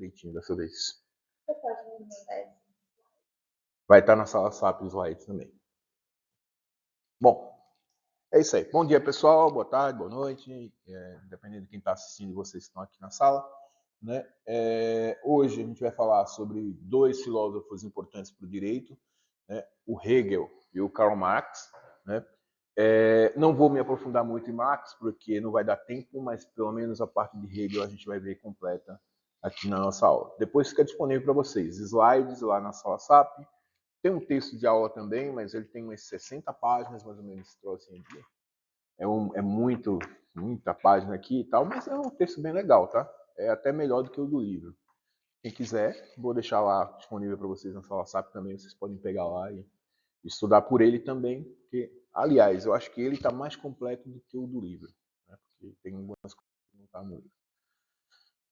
direitinho dessa vez. Você pode me mandar esse? Vai estar na sala SAP slide também. Bom, é isso aí. Bom dia, pessoal. Boa tarde, boa noite. Dependendo de quem está assistindo, vocês estão aqui na sala. Né? Hoje a gente vai falar sobre dois filósofos importantes para o direito, né? O Hegel e o Karl Marx. Né? Não vou me aprofundar muito em Marx, porque não vai dar tempo, mas pelo menos a parte de Hegel a gente vai ver completa aqui na nossa aula. Depois fica disponível para vocês slides lá na sala SAP. Tem um texto de aula também, mas ele tem umas 60 páginas, mais ou menos, esse trocinho aqui. Muita página aqui e tal, mas é um texto bem legal, tá? É até melhor do que o do livro. Quem quiser, vou deixar lá disponível para vocês na sala SAP também, vocês podem pegar lá e estudar por ele também, porque, aliás, eu acho que ele está mais completo do que o do livro, né? Porque tem algumas coisas que não estão no livro.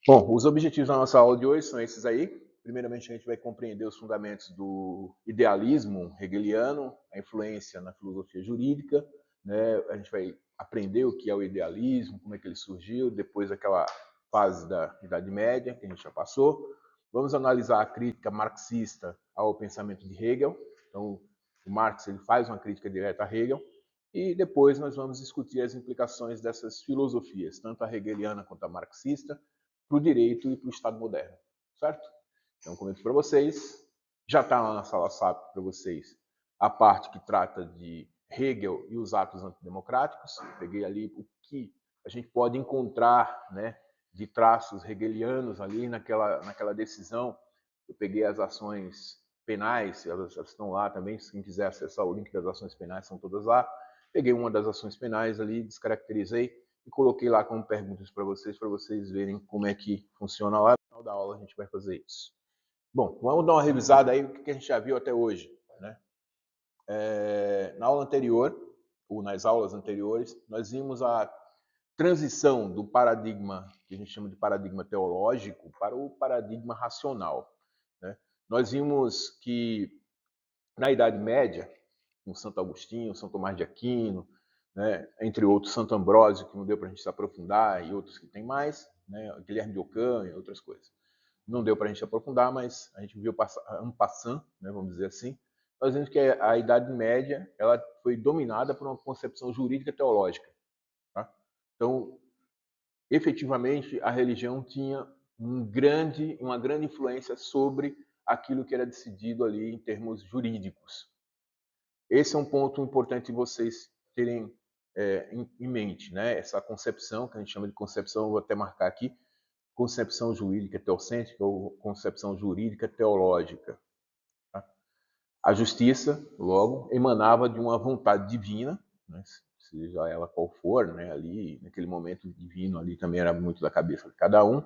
Bom, os objetivos da nossa aula de hoje são esses aí. Primeiramente, a gente vai compreender os fundamentos do idealismo hegeliano, a influência na filosofia jurídica, né? A gente vai aprender o que é o idealismo, como é que ele surgiu, depois daquela fase da Idade Média, que a gente já passou. Vamos analisar a crítica marxista ao pensamento de Hegel. Então, o Marx ele faz uma crítica direta a Hegel. E depois nós vamos discutir as implicações dessas filosofias, tanto a hegeliana quanto a marxista, para o direito e para o Estado moderno, certo? Então, comento para vocês, já está lá na sala SAP para vocês a parte que trata de Hegel e os atos antidemocráticos. Peguei ali o que a gente pode encontrar, né, de traços hegelianos ali naquela decisão. Eu peguei as ações penais, elas estão lá também, se quem quiser acessar o link das ações penais, são todas lá. Peguei uma das ações penais ali, descaracterizei e coloquei lá como perguntas para vocês verem como é que funciona lá. No final da aula a gente vai fazer isso. Bom, vamos dar uma revisada aí, o que a gente já viu até hoje. Né? Na aula anterior, ou nas aulas anteriores, nós vimos a transição do paradigma, que a gente chama de paradigma teológico, para o paradigma racional. Né? Nós vimos que na Idade Média, com Santo Agostinho, São Tomás de Aquino, né, entre outros, Santo Ambrósio, que não deu para a gente se aprofundar, e outros que tem mais, né, Guilherme de Ockham e outras coisas. Não deu para a gente aprofundar, mas a gente viu um passant, né, vamos dizer assim. Nós vimos que a Idade Média ela foi dominada por uma concepção jurídica teológica. Tá? Então, efetivamente, a religião tinha uma grande influência sobre aquilo que era decidido ali em termos jurídicos. Esse é um ponto importante vocês terem em mente, né? Essa concepção, que a gente chama de concepção, vou até marcar aqui, concepção jurídica teocêntrica ou concepção jurídica teológica. Tá? A justiça, logo, emanava de uma vontade divina, né? Seja ela qual for, né? Ali, naquele momento divino, ali também era muito da cabeça de cada um,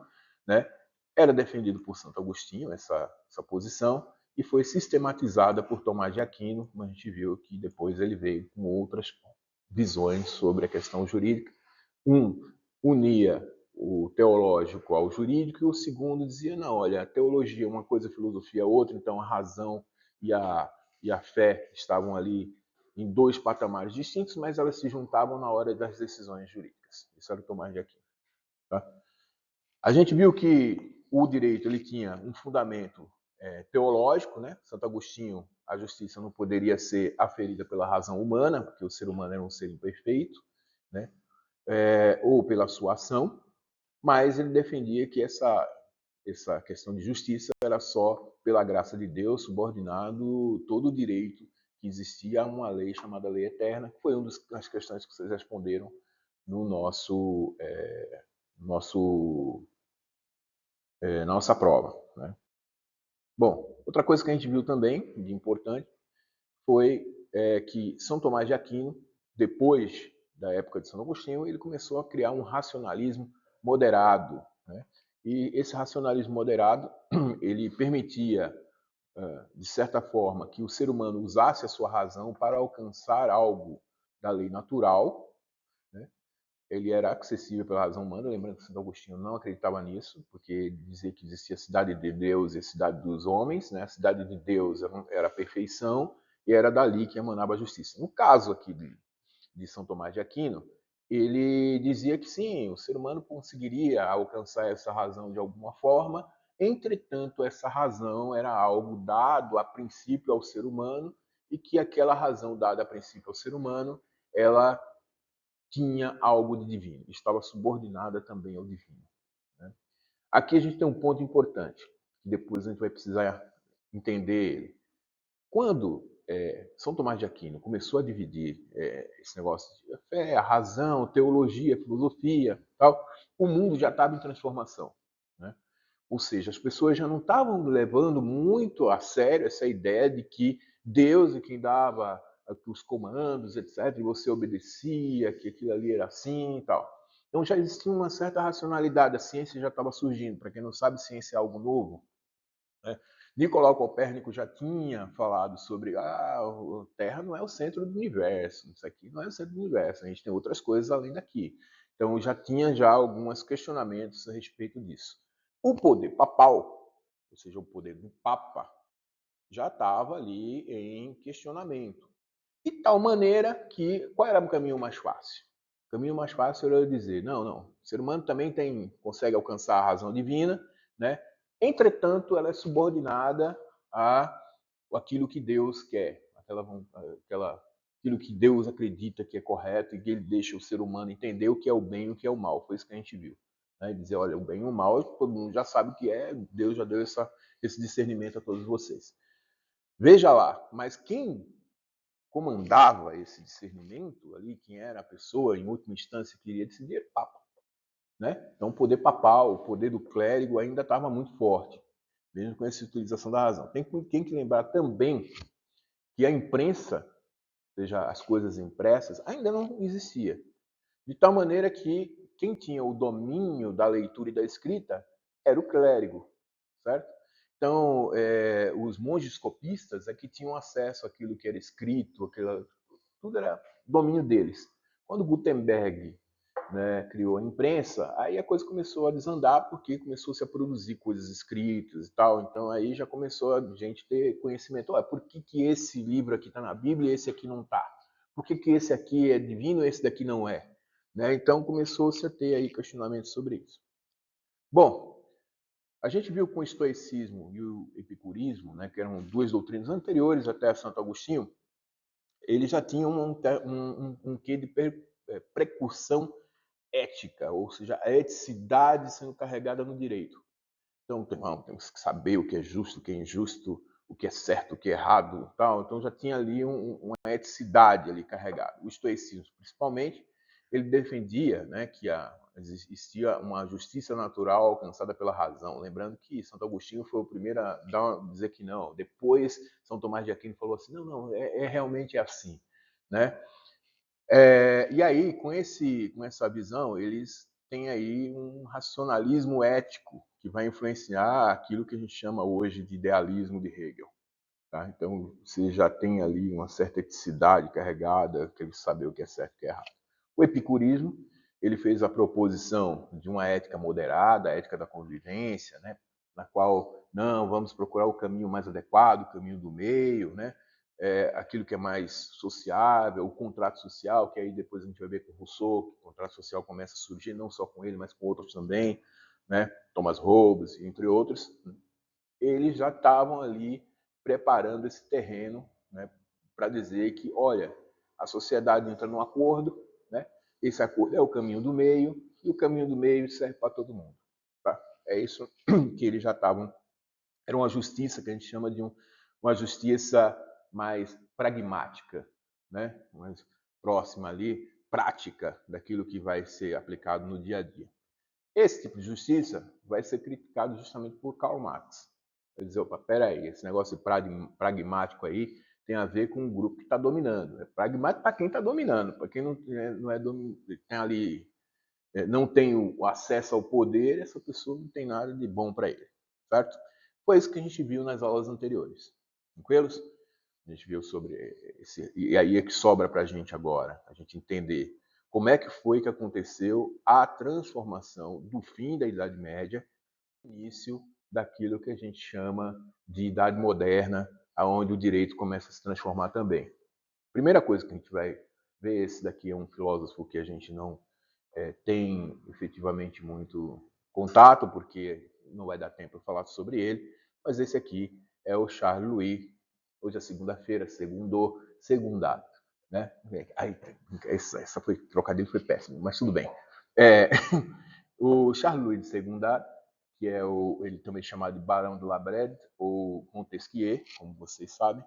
né? Era defendido por Santo Agostinho, essa posição, e foi sistematizada por Tomás de Aquino, como a gente viu que depois ele veio com outras visões sobre a questão jurídica. Um unia o teológico ao jurídico, e o segundo dizia, não, olha, a teologia é uma coisa, a filosofia é outra, então a razão e a fé estavam ali em dois patamares distintos, mas elas se juntavam na hora das decisões jurídicas. Isso era o Tomás de Aquino. Tá? A gente viu que o direito ele tinha um fundamento teológico, né? Santo Agostinho, a justiça não poderia ser aferida pela razão humana, porque o ser humano era um ser imperfeito, né? Ou pela sua ação, mas ele defendia que essa questão de justiça era só pela graça de Deus, subordinado todo o direito que existia a uma lei chamada Lei Eterna, que foi uma das questões que vocês responderam no nossa prova. Né? Bom, outra coisa que a gente viu também, de importante, foi que São Tomás de Aquino, depois da época de São Agostinho, ele começou a criar um racionalismo moderado. Né? E esse racionalismo moderado, ele permitia, de certa forma, que o ser humano usasse a sua razão para alcançar algo da lei natural. Né? Ele era acessível pela razão humana, lembrando que Santo Agostinho não acreditava nisso, porque ele dizia que existia a cidade de Deus e a cidade dos homens, né? A cidade de Deus era a perfeição e era dali que emanava a justiça. No caso aqui de São Tomás de Aquino, ele dizia que sim, o ser humano conseguiria alcançar essa razão de alguma forma, Entretanto, essa razão era algo dado a princípio ao ser humano e que aquela razão dada a princípio ao ser humano, ela tinha algo de divino, estava subordinada também ao divino. Né? Aqui a gente tem um ponto importante, que depois a gente vai precisar entender ele. Quando São Tomás de Aquino começou a dividir esse negócio de fé, a razão, teologia, filosofia, tal, o mundo já estava em transformação. Né? Ou seja, as pessoas já não estavam levando muito a sério essa ideia de que Deus é quem dava os comandos, etc., e você obedecia, que aquilo ali era assim e tal. Então já existia uma certa racionalidade, a ciência já estava surgindo. Para quem não sabe, ciência é algo novo. Né? Nicolau Copérnico já tinha falado sobre a Terra não é o centro do universo, isso aqui não é o centro do universo, a gente tem outras coisas além daqui. Então já tinha alguns questionamentos a respeito disso. O poder papal, ou seja, o poder do Papa, já estava ali em questionamento. De tal maneira que, qual era o caminho mais fácil? O caminho mais fácil era eu dizer, não, o ser humano também consegue alcançar a razão divina, né? Entretanto, ela é subordinada a aquilo que Deus quer, aquilo que Deus acredita que é correto e que ele deixa o ser humano entender o que é o bem e o que é o mal. Foi isso que a gente viu. Né? Dizer, olha, o bem e o mal, todo mundo já sabe o que é, Deus já deu esse discernimento a todos vocês. Veja lá, mas quem comandava esse discernimento ali, quem era a pessoa, em última instância, que iria decidir, era o Papa. Né? Então, o poder papal, o poder do clérigo ainda estava muito forte, mesmo com essa utilização da razão. Tem que lembrar também que a imprensa, ou seja, as coisas impressas, ainda não existia. De tal maneira que quem tinha o domínio da leitura e da escrita era o clérigo, certo? Então, os monges copistas é que tinham acesso àquilo que era escrito, tudo era domínio deles. Quando Gutenberg, né, criou a imprensa, aí a coisa começou a desandar porque começou-se a produzir coisas escritas e tal. Então aí já começou a gente ter conhecimento. Olha, por que esse livro aqui está na Bíblia e esse aqui não está? Por que esse aqui é divino e esse daqui não é? Né? Então começou-se a ter aí questionamentos sobre isso. Bom, a gente viu com o estoicismo e o epicurismo, né, que eram duas doutrinas anteriores até Santo Agostinho, eles já tinham um quê de precursão ética, ou seja, a eticidade sendo carregada no direito. Então, temos que saber o que é justo, o que é injusto, o que é certo, o que é errado, tal. Então já tinha ali uma eticidade ali carregada. O estoicismo, principalmente, ele defendia, né, que existia uma justiça natural alcançada pela razão. Lembrando que Santo Agostinho foi o primeiro a dizer que não. Depois, São Tomás de Aquino falou assim, não, realmente é assim, né? E aí, com essa visão, eles têm aí um racionalismo ético que vai influenciar aquilo que a gente chama hoje de idealismo de Hegel. Tá? Então, você já tem ali uma certa eticidade carregada, quer saber o que é certo e o que é errado. O epicurismo, ele fez a proposição de uma ética moderada, a ética da convivência, né? Na qual, não, vamos procurar o caminho mais adequado, o caminho do meio, né? Aquilo que é mais sociável, o contrato social, que aí depois a gente vai ver com Rousseau, que o contrato social começa a surgir, não só com ele, mas com outros também, né? Thomas Hobbes, entre outros. Eles já estavam ali preparando esse terreno, né, para dizer que, olha, a sociedade entra num acordo, né, esse acordo é o caminho do meio, e o caminho do meio serve para todo mundo. Tá? É isso que eles já estavam. Era uma justiça que a gente chama de uma justiça mais pragmática, né, mais próxima ali, prática daquilo que vai ser aplicado no dia a dia. Esse tipo de justiça vai ser criticado justamente por Karl Marx. Vai dizer, opa, peraí, esse negócio pragmático aí tem a ver com o grupo que está dominando. É pragmático para quem está dominando, para quem tem ali, não tem o acesso ao poder, essa pessoa não tem nada de bom para ele, certo? Foi isso que a gente viu nas aulas anteriores. Tranquilos? A gente viu sobre esse, e aí é que sobra para a gente agora, a gente entender como é que foi que aconteceu a transformação do fim da Idade Média, início daquilo que a gente chama de Idade Moderna, aonde o direito começa a se transformar também. Primeira coisa que a gente vai ver, esse daqui é um filósofo que a gente não tem efetivamente muito contato, porque não vai dar tempo para falar sobre ele, mas esse aqui é o Charles Louis. Hoje é segunda-feira, segundado, né? Aí, essa foi, trocadilho foi péssimo, mas tudo bem. O Charles Louis de Segundado, que é ele também chamado de Barão de Labrede, ou Montesquieu, como vocês sabem,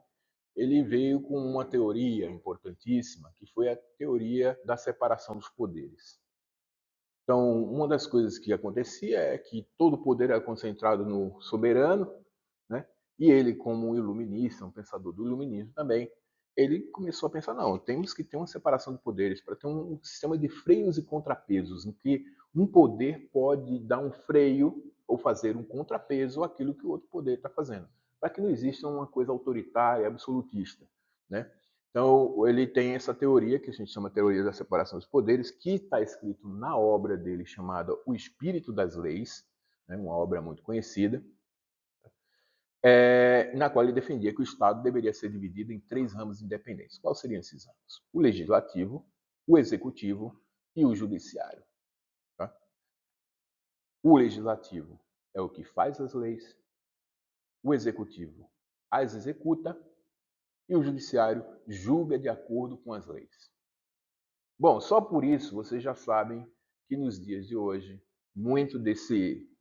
ele veio com uma teoria importantíssima, que foi a teoria da separação dos poderes. Então, uma das coisas que acontecia é que todo o poder era concentrado no soberano, né? E ele, como um iluminista, um pensador do iluminismo também, ele começou a pensar, não, temos que ter uma separação de poderes para ter um sistema de freios e contrapesos, em que um poder pode dar um freio ou fazer um contrapeso àquilo que o outro poder está fazendo, para que não exista uma coisa autoritária, absolutista, né? Então, ele tem essa teoria, que a gente chama de teoria da separação dos poderes, que está escrito na obra dele chamada O Espírito das Leis, né, uma obra muito conhecida, na qual ele defendia que o Estado deveria ser dividido em 3 ramos independentes. Quais seriam esses ramos? O legislativo, o executivo e o judiciário. Tá? O legislativo é o que faz as leis, o executivo as executa e o judiciário julga de acordo com as leis. Bom, só por isso vocês já sabem que nos dias de hoje, muito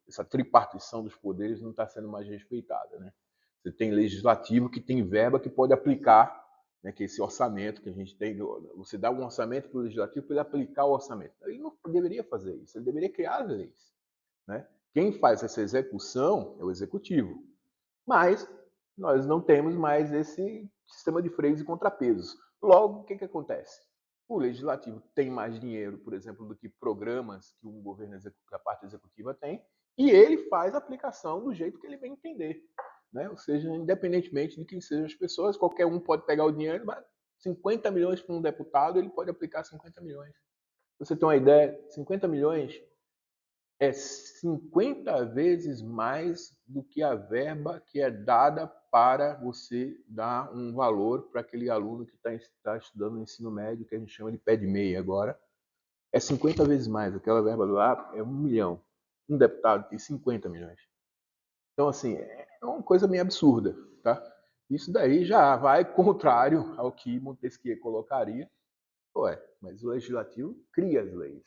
essa tripartição dos poderes não está sendo mais respeitada, né? Você tem legislativo que tem verba que pode aplicar, né, que é esse orçamento que a gente tem, você dá um orçamento para o legislativo para ele aplicar o orçamento. Ele não deveria fazer isso, ele deveria criar as leis, né? Quem faz essa execução é o executivo. Mas nós não temos mais esse sistema de freios e contrapesos. Logo, o que acontece? O legislativo tem mais dinheiro, por exemplo, do que programas que um governo, a parte executiva tem, e ele faz a aplicação do jeito que ele bem entender. Né? Ou seja, independentemente de quem sejam as pessoas, qualquer um pode pegar o dinheiro, 50 milhões para um deputado, ele pode aplicar 50 milhões. Pra você ter uma ideia, 50 milhões é 50 vezes mais do que a verba que é dada para você dar um valor para aquele aluno que está estudando no ensino médio, que a gente chama de pé de meia agora. É 50 vezes mais. Aquela verba lá é 1 milhão. Um deputado tem 50 milhões. Então, assim, é uma coisa meio absurda. Tá? Isso daí já vai contrário ao que Montesquieu colocaria. Ué, mas o legislativo cria as leis.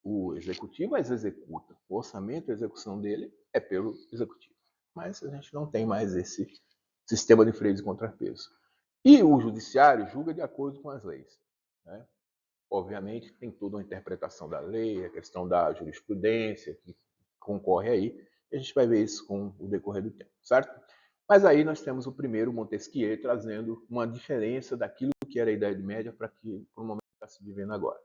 O executivo as executa. O orçamento e a execução dele é pelo executivo. Mas a gente não tem mais esse sistema de freios e contrapesos. E o judiciário julga de acordo com as leis. Né? Obviamente, tem toda uma interpretação da lei, a questão da jurisprudência que concorre aí. E a gente vai ver isso com o decorrer do tempo, certo? Mas aí nós temos o primeiro Montesquieu trazendo uma diferença daquilo que era a Idade Média para o momento que está se vivendo agora.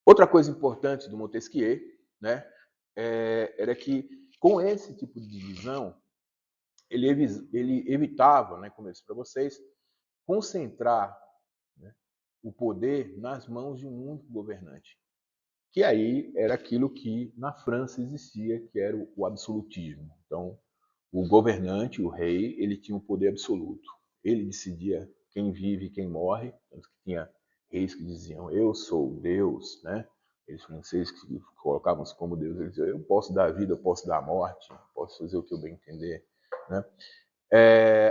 Outra coisa importante do Montesquieu, né, era que, com esse tipo de divisão, ele evitava, né, como eu disse para vocês, concentrar, né, o poder nas mãos de um único governante. Que aí era aquilo que na França existia, que era o absolutismo. Então, o governante, o rei, ele tinha um poder absoluto. Ele decidia quem vive e quem morre, tanto que tinha reis que diziam, eu sou Deus, né? Eles franceses que colocavam-se como Deus, eles diziam, eu posso dar a vida, eu posso dar a morte, posso fazer o que eu bem entender, né?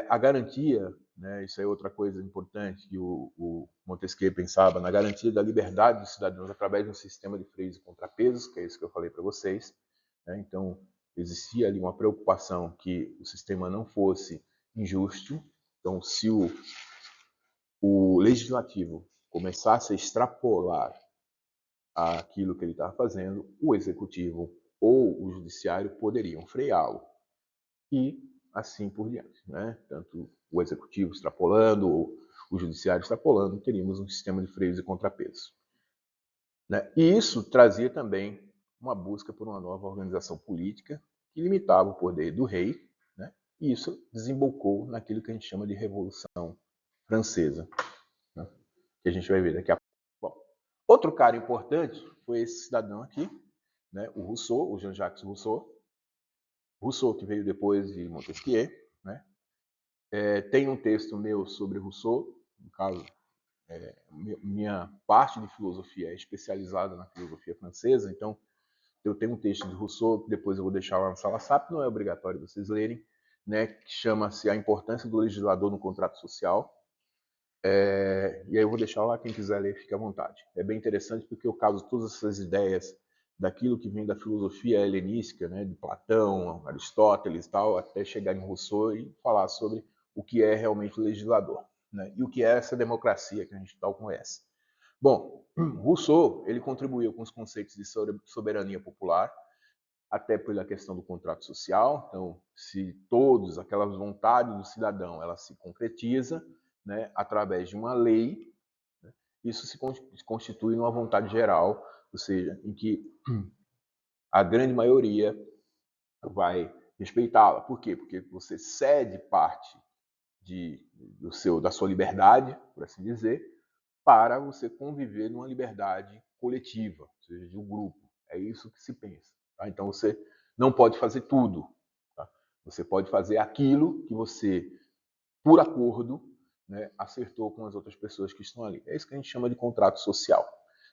A garantia, né, isso é outra coisa importante que o Montesquieu pensava, na garantia da liberdade dos cidadãos através de um sistema de freios e contrapesos, que é isso que eu falei para vocês. Né? Então, existia ali uma preocupação que o sistema não fosse injusto. Então, se o legislativo começasse a extrapolar aquilo que ele estava fazendo, o executivo ou o judiciário poderiam freá-lo. E assim por diante. Né? Tanto o executivo extrapolando, ou o judiciário extrapolando, teríamos um sistema de freios e contrapesos. Né? E isso trazia também uma busca por uma nova organização política que limitava o poder do rei, né? E isso desembocou naquilo que a gente chama de Revolução Francesa, né? Que a gente vai ver daqui a pouco. Bom, outro cara importante foi esse cidadão aqui, né? O Rousseau, o Jean-Jacques Rousseau. Rousseau, que veio depois de Montesquieu, né? Tem um texto meu sobre Rousseau, no caso, minha parte de filosofia é especializada na filosofia francesa, então Eu tenho um texto de Rousseau, que depois eu vou deixar lá na sala SAP, não é obrigatório vocês lerem, né, que chama-se A Importância do Legislador no Contrato Social. E aí eu vou deixar lá, quem quiser ler, fique à vontade. É bem interessante porque eu caso todas essas ideias daquilo que vem da filosofia helenística, né, de Platão, Aristóteles e tal, até chegar em Rousseau e falar sobre o que é realmente o legislador, né, e o que é essa democracia que a gente tal conhece. Bom, Rousseau, ele contribuiu com os conceitos de soberania popular, até pela questão do contrato social. Então, se todas aquelas vontades do cidadão, ela se concretiza, né, através de uma lei, né, isso se constitui numa vontade geral, ou seja, em que a grande maioria vai respeitá-la. Por quê? Porque você cede parte da sua liberdade, por assim dizer, para você conviver numa liberdade coletiva, ou seja, de um grupo. É isso que se pensa. Tá? Então você não pode fazer tudo. Tá? Você pode fazer aquilo que você, por acordo, né, acertou com as outras pessoas que estão ali. É isso que a gente chama de contrato social.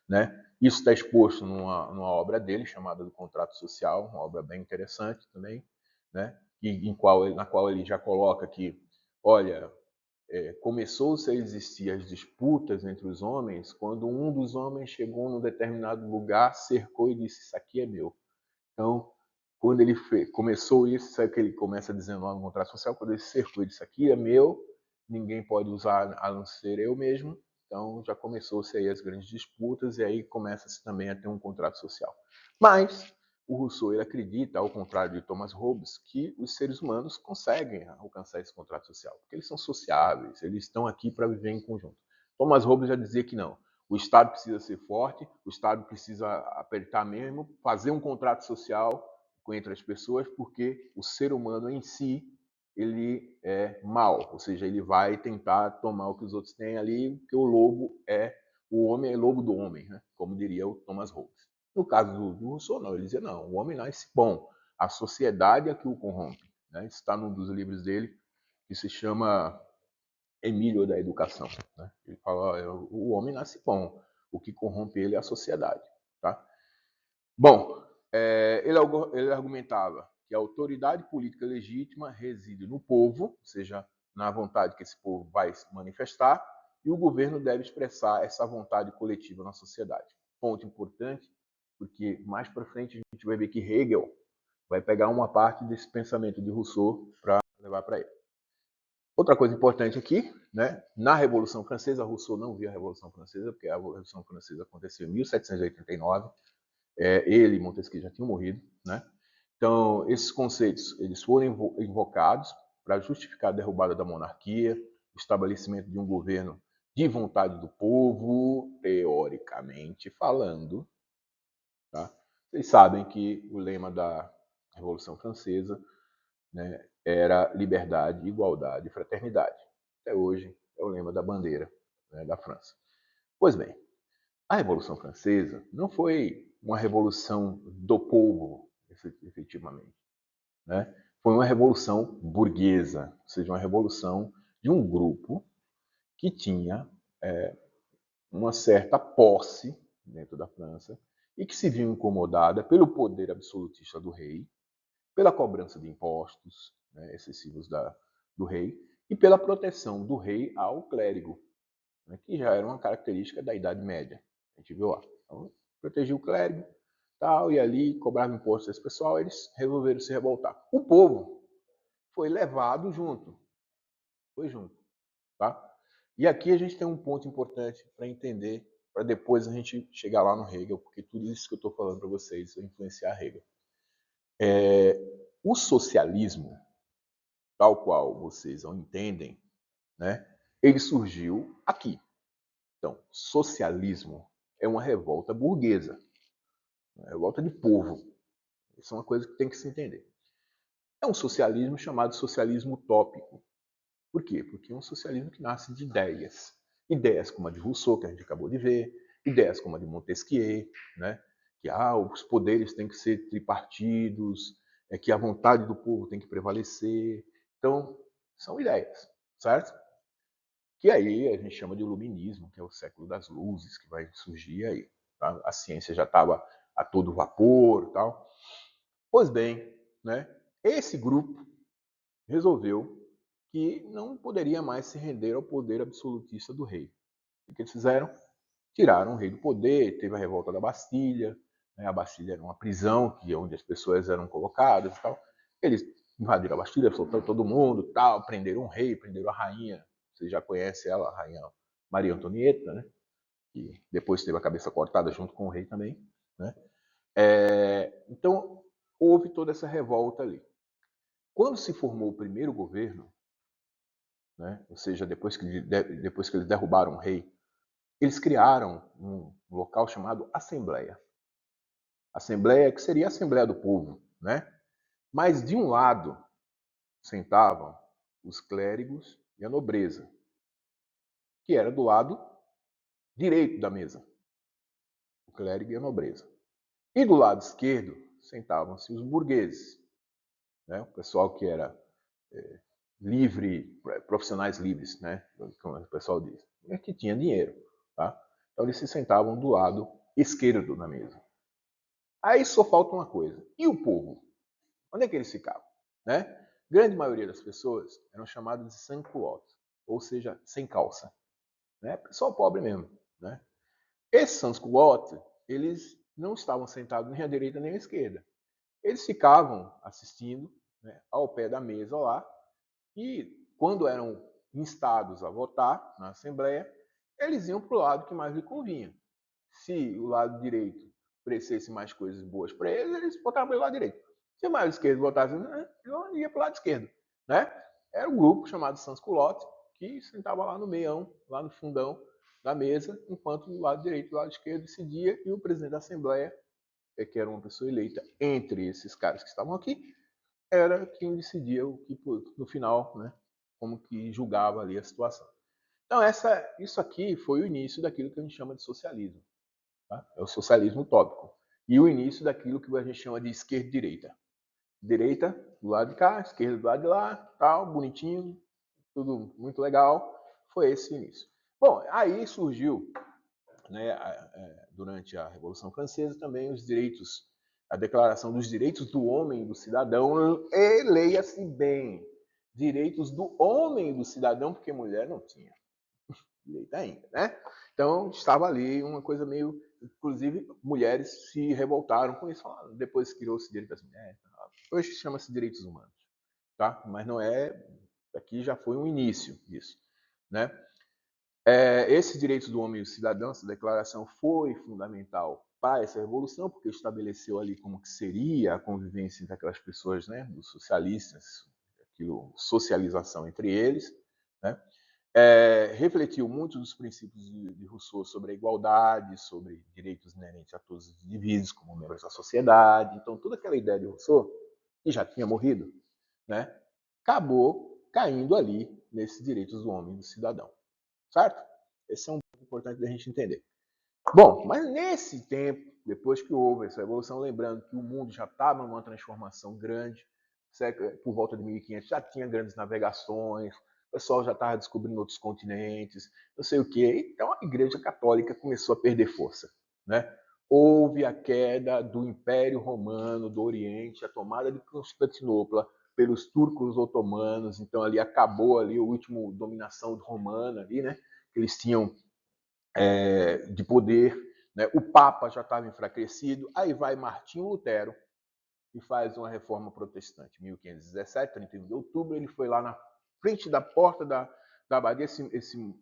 Né? Isso está exposto numa obra dele, chamada do Contrato Social, uma obra bem interessante também, né? Na qual ele já coloca que, olha, começou-se a existir as disputas entre os homens quando um dos homens chegou num determinado lugar, cercou e disse: isso aqui é meu. Então, quando ele começou isso, sabe o que ele começa dizendo lá no contrato social? Quando ele cercou e disse: aqui é meu, ninguém pode usar a não ser eu mesmo. Então, já começou-se aí as grandes disputas e aí começa-se também a ter um contrato social. Mas o Rousseau ele acredita, ao contrário de Thomas Hobbes, que os seres humanos conseguem alcançar esse contrato social, porque eles são sociáveis, eles estão aqui para viver em conjunto. Thomas Hobbes já dizia que não. O Estado precisa ser forte, o Estado precisa apertar mesmo, fazer um contrato social entre as pessoas, porque o ser humano em si ele é mau, ou seja, ele vai tentar tomar o que os outros têm ali, porque o homem é lobo do homem, né? Como diria o Thomas Hobbes. No caso do Rousseau, não, ele dizia não, o homem nasce bom, a sociedade é que o corrompe. Né? Isso está num dos livros dele, que se chama Emílio da Educação. Né? Ele fala, o homem nasce bom, o que corrompe ele é a sociedade. Tá? Bom, ele argumentava que a autoridade política legítima reside no povo, ou seja, na vontade que esse povo vai manifestar, e o governo deve expressar essa vontade coletiva na sociedade. Ponto importante, porque mais para frente a gente vai ver que Hegel vai pegar uma parte desse pensamento de Rousseau para levar para ele. Outra coisa importante aqui, né? Na Revolução Francesa, Rousseau não viu a Revolução Francesa, porque a Revolução Francesa aconteceu em 1789, ele e Montesquieu já tinham morrido, né? Então, esses conceitos eles foram invocados para justificar a derrubada da monarquia, o estabelecimento de um governo de vontade do povo, teoricamente falando. Tá? Vocês sabem que o lema da Revolução Francesa, né, era liberdade, igualdade e fraternidade. Até hoje é o lema da bandeira, né, da França. Pois bem, a Revolução Francesa não foi uma revolução do povo, efetivamente. Né? Foi uma revolução burguesa, ou seja, uma revolução de um grupo que tinha uma certa posse dentro da França e que se viu incomodada pelo poder absolutista do rei, pela cobrança de impostos, né, excessivos do rei e pela proteção do rei ao clérigo, né, que já era uma característica da Idade Média. A gente viu lá. Então, protegia o clérigo, tal, e ali cobrava impostos desse pessoal, eles resolveram se revoltar. O povo foi levado junto, foi junto, tá? E aqui a gente tem um ponto importante para entender, para depois a gente chegar lá no Hegel, porque tudo isso que eu estou falando para vocês vai influenciar Hegel. O socialismo, tal qual vocês o entendem, né, ele surgiu aqui. Então, socialismo é uma revolta burguesa, uma revolta de povo. Isso é uma coisa que tem que se entender. É um socialismo chamado socialismo utópico. Por quê? Porque é um socialismo que nasce de ideias. Ideias como a de Rousseau, que a gente acabou de ver, ideias como a de Montesquieu, né? Que os poderes têm que ser tripartidos, que a vontade do povo tem que prevalecer. Então, são ideias, certo? Que aí a gente chama de iluminismo, que é o século das luzes, que vai surgir aí. Tá? A ciência já estava a todo vapor e tal. Pois bem, né, esse grupo resolveu que não poderia mais se render ao poder absolutista do rei. O que eles fizeram? Tiraram o rei do poder, teve a revolta da Bastilha, né? A Bastilha era uma prisão onde as pessoas eram colocadas e tal. Eles invadiram a Bastilha, soltaram todo mundo, tal, prenderam o rei, prenderam a rainha. Você já conhece ela, a rainha Maria Antonieta, né? Que depois teve a cabeça cortada junto com o rei também, né? Então, houve toda essa revolta ali. Quando se formou o primeiro governo, né? Ou seja, depois que eles derrubaram o rei, eles criaram um local chamado Assembleia. Assembleia, que seria a Assembleia do Povo, né? Mas de um lado sentavam os clérigos e a nobreza, que era do lado direito da mesa, o clérigo e a nobreza. E do lado esquerdo sentavam-se os burgueses, né? O pessoal que era livre, profissionais livres, né? Como o pessoal diz, que tinha dinheiro, tá? Então eles se sentavam do lado esquerdo da mesa. Aí só falta uma coisa. E o povo? Onde é que eles ficavam? Né? Grande maioria das pessoas eram chamadas de sans-culottes, ou seja, sem calça. Né? Pessoal pobre mesmo. Né? Esses sans-culottes, eles não estavam sentados nem à direita nem à esquerda. Eles ficavam assistindo, né, ao pé da mesa lá, e quando eram instados a votar na Assembleia, eles iam para o lado que mais lhe convinha. Se o lado direito oferecesse mais coisas boas para eles, eles votavam pelo lado direito. Se o lado esquerdo votasse, eu ia para o lado esquerdo. Né? Era um grupo chamado Sans-Culottes, que sentava lá no meião, lá no fundão da mesa, enquanto o lado direito e o lado esquerdo decidia, e o presidente da Assembleia, que era uma pessoa eleita entre esses caras que estavam aqui, era quem decidia o que, no final, né, como que julgava ali a situação. Então, isso aqui foi o início daquilo que a gente chama de socialismo. Tá? É o socialismo utópico. E o início daquilo que a gente chama de esquerda-direita. Direita do lado de cá, esquerda do lado de lá, tal, bonitinho, tudo muito legal. Foi esse o início. Bom, aí surgiu, né, durante a Revolução Francesa também os direitos, a Declaração dos Direitos do Homem e do Cidadão, e leia-se bem, direitos do homem e do cidadão, porque mulher não tinha direito ainda, né? Então estava ali uma coisa meio, inclusive mulheres se revoltaram com isso, depois criou-se direito das mulheres, hoje chama-se direitos humanos, tá? Mas não é, aqui já foi um início disso, né? Esses direitos do homem e do cidadão, essa declaração foi fundamental para essa revolução, porque estabeleceu ali como que seria a convivência entre aquelas pessoas, né, dos socialistas, aquilo, socialização entre eles, né? Refletiu muito dos princípios de Rousseau sobre a igualdade, sobre direitos inerentes a todos os indivíduos como membros da sociedade. Então, toda aquela ideia de Rousseau, que já tinha morrido, né, acabou caindo ali nesses direitos do homem e do cidadão. Certo? Esse é um ponto importante da gente entender. Bom, mas nesse tempo, depois que houve essa evolução, lembrando que o mundo já estava numa transformação grande, por volta de 1500 já tinha grandes navegações, o pessoal já estava descobrindo outros continentes, não sei o quê. Então a Igreja Católica começou a perder força. Né? Houve a queda do Império Romano do Oriente, a tomada de Constantinopla pelos turcos otomanos, então ali acabou ali a última dominação romana ali, né? Eles tinham de poder, né? O Papa já estava enfraquecido, aí vai Martinho Lutero e faz uma reforma protestante, 1517, 31 de outubro, ele foi lá na frente da porta da abadia,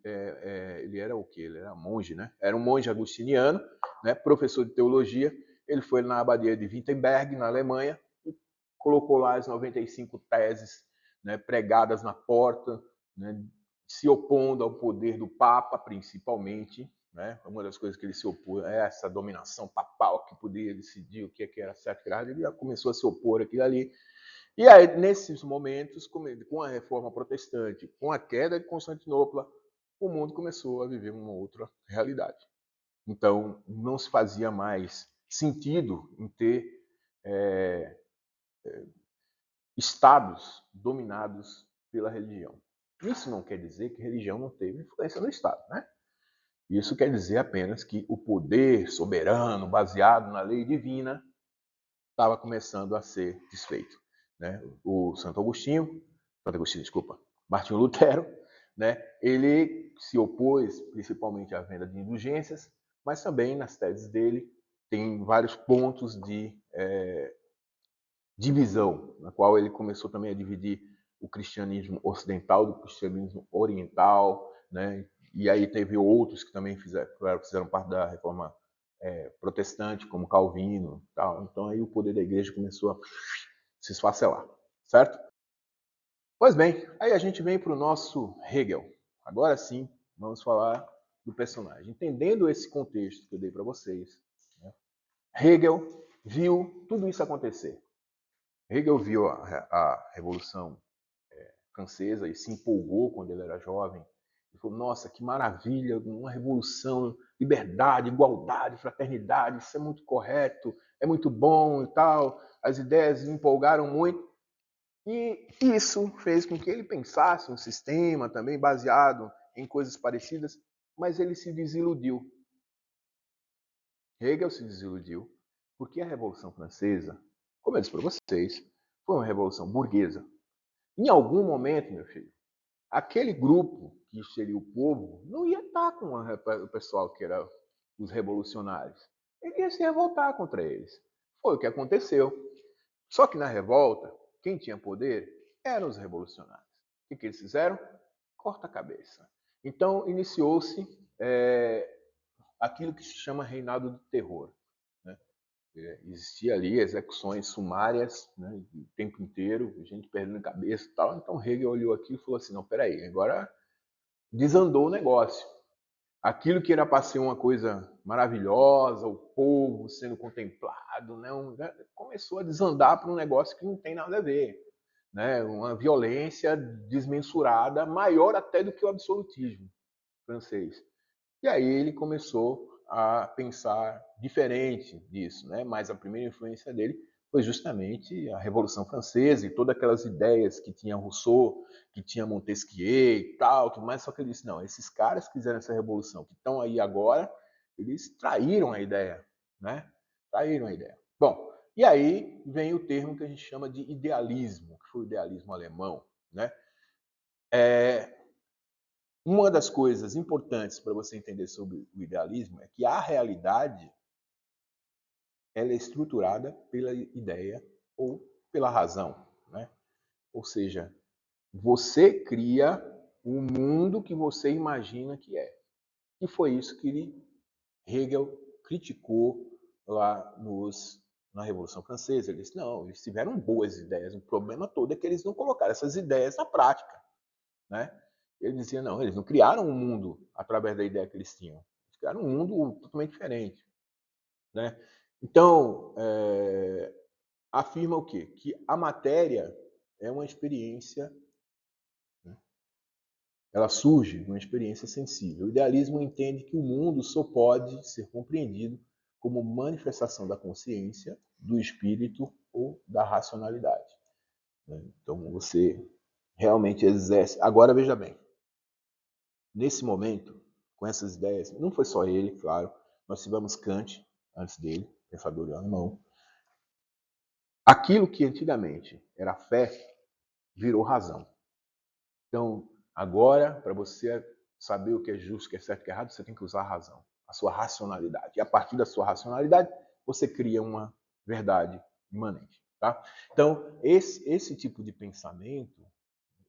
ele era o quê? Ele era monge, né? Era um monge agustiniano, né? Professor de teologia, ele foi na abadia de Wittenberg, na Alemanha, e colocou lá as 95 teses, né, pregadas na porta, né, se opondo ao poder do Papa, principalmente. Né? Uma das coisas que ele se opôs é essa dominação papal que podia decidir o que era certo e errado. Ele já começou a se opor àquilo ali. E aí, nesses momentos, com a reforma protestante, com a queda de Constantinopla, o mundo começou a viver uma outra realidade. Então, não se fazia mais sentido em ter estados dominados pela religião. Isso não quer dizer que a religião não teve influência no Estado, né? Isso quer dizer apenas que o poder soberano, baseado na lei divina, estava começando a ser desfeito. Né? O Santo Agostinho, desculpa, Martinho Lutero, né? Ele se opôs principalmente à venda de indulgências, mas também nas teses dele tem vários pontos de divisão, na qual ele começou também a dividir o cristianismo ocidental do cristianismo oriental, né? E aí teve outros que também fizeram parte da reforma protestante, como Calvino, tal. Então aí o poder da igreja começou a se esfacelar, certo? Pois bem, aí a gente vem para o nosso Hegel. Agora sim, vamos falar do personagem. Entendendo esse contexto que eu dei para vocês, né? Hegel viu tudo isso acontecer. Hegel viu a Revolução Francesa e se empolgou quando ele era jovem. Ele falou, nossa, que maravilha, uma revolução, liberdade, igualdade, fraternidade, isso é muito correto, é muito bom e tal. As ideias me empolgaram muito. E isso fez com que ele pensasse um sistema também baseado em coisas parecidas, mas ele se desiludiu. Hegel se desiludiu porque a Revolução Francesa, como eu disse para vocês, foi uma revolução burguesa. Em algum momento, meu filho, aquele grupo que seria o povo não ia estar com o pessoal que era os revolucionários. Ele ia se revoltar contra eles. Foi o que aconteceu. Só que na revolta, quem tinha poder eram os revolucionários. O que eles fizeram? Corta a cabeça. Então iniciou-se aquilo que se chama reinado do terror. Né? Existia ali execuções sumárias, né, o tempo inteiro, gente perdendo a cabeça e tal. Então Hegel olhou aquilo e falou assim, não, peraí, agora desandou o negócio. Aquilo que era para ser uma coisa maravilhosa, o povo sendo contemplado, né, começou a desandar para um negócio que não tem nada a ver. Né, uma violência desmensurada, maior até do que o absolutismo francês. E aí ele começou a pensar diferente disso, né? Mas a primeira influência dele foi justamente a Revolução Francesa e todas aquelas ideias que tinha Rousseau, que tinha Montesquieu e tal, tudo mais. Só que ele disse, não, esses caras que fizeram essa revolução, que estão aí agora, eles traíram a ideia, né? Traíram a ideia. Bom, e aí vem o termo que a gente chama de idealismo, que foi o idealismo alemão, né? Uma das coisas importantes para você entender sobre o idealismo é que a realidade ela é estruturada pela ideia ou pela razão, né? Ou seja, você cria o mundo que você imagina que é. E foi isso que Hegel criticou lá na Revolução Francesa. Ele disse, não, eles tiveram boas ideias, o problema todo é que eles não colocaram essas ideias na prática. Né? Ele dizia, não, eles não criaram um mundo através da ideia que eles tinham. Eles criaram um mundo totalmente diferente. Né? Então, afirma o quê? Que a matéria é uma experiência, né? Ela surge de uma experiência sensível. O idealismo entende que o mundo só pode ser compreendido como manifestação da consciência, do espírito ou da racionalidade. Né? Então, você realmente exerce... Agora, veja bem, nesse momento, com essas ideias, não foi só ele, claro, nós tivemos Kant antes dele, pensador alemão. Aquilo que antigamente era fé virou razão. Então, agora, para você saber o que é justo, o que é certo, o que é errado, você tem que usar a razão, a sua racionalidade. E a partir da sua racionalidade, você cria uma verdade imanente. Tá? Então, esse tipo de pensamento